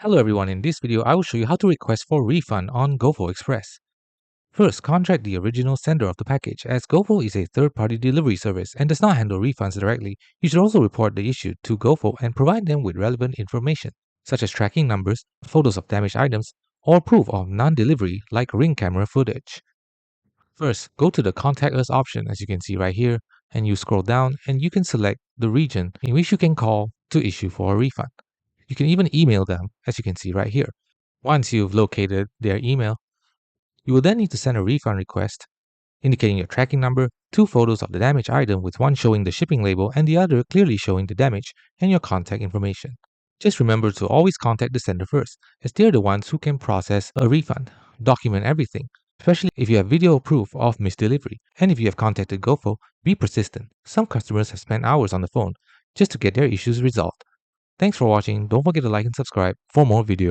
Hello everyone, in this video I will show you how to request for refund on Gofo Express. First, contact the original sender of the package. As Gofo is a third-party delivery service and does not handle refunds directly, you should also report the issue to Gofo and provide them with relevant information, such as tracking numbers, photos of damaged items, or proof of non-delivery like Ring camera footage. First, go to the Contact Us option as you can see right here, and you scroll down and you can select the region in which you can call to issue for a refund. You can even email them, as you can see right here. Once you've located their email, you will then need to send a refund request, indicating your tracking number, 2 photos of the damaged item with one showing the shipping label and the other clearly showing the damage, and your contact information. Just remember to always contact the sender first, as they're the ones who can process a refund. Document everything, especially if you have video proof of misdelivery. And if you have contacted Gofo, be persistent. Some customers have spent hours on the phone just to get their issues resolved. Thanks for watching. Don't forget to like and subscribe for more videos.